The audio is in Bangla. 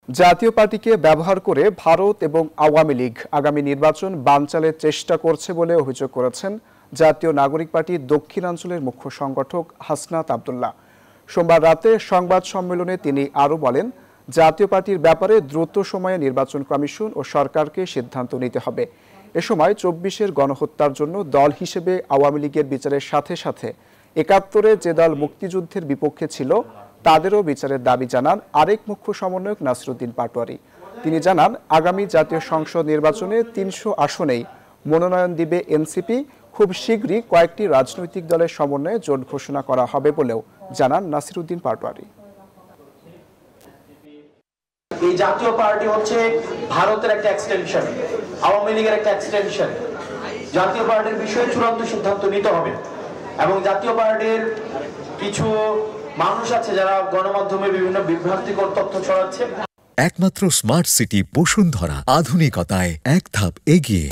জাতীয় পার্টিকে ব্যবহার করে ভারত এবং আওয়ামী লীগ আগামী নির্বাচন বানচালের চেষ্টা করছে বলে অভিযোগ করেছেন জাতীয় নাগরিক পার্টির দক্ষিণাঞ্চলের মুখ্য সংগঠক হাসনাত আব্দুল্লাহ। সোমবার রাতে সংবাদ সম্মেলনে তিনি আরও বলেন, জাতীয় পার্টির ব্যাপারে দ্রুত সময়ে নির্বাচন কমিশন ও সরকারকে সিদ্ধান্ত নিতে হবে। এ সময় ২৪-এর গণহত্যার জন্য দল হিসেবে আওয়ামী লীগের বিচারের সাথে সাথে ৭১-এ যে দল মুক্তিযুদ্ধের বিপক্ষে ছিল তাদেরও বিচারের দাবি জানান আরেক মুখ্য সমন্বয়ক নাসিরউদ্দিন পাটোয়ারী। তিনি জানান, আগামী জাতীয় সংসদ নির্বাচনে ৩০০ আসনেই মনোনয়ন দিবে এনসিপি। খুব শীঘ্রই কয়েকটি রাজনৈতিক দলের সমন্বয়ে জোট ঘোষণা করা হবে বলেও জানান নাসিরউদ্দিন পাটোয়ারী। এই জাতীয় পার্টি হচ্ছে ভারতের একটা এক্সটেনশন, আওয়ামী লীগের একটা এক্সটেনশন। জাতীয় পার্টির বিষয়ে চূড়ান্ত সিদ্ধান্ত নিতে হবে এবং জাতীয় পার্টির কিছু মানুষ আছে যারা গণমাধ্যমে বিভিন্ন বিভ্রান্তিকর তথ্য ছড়াচ্ছে। একমাত্র স্মার্ট সিটি বসুন্ধরা, আধুনিকতায় এক ধাপ এগিয়ে।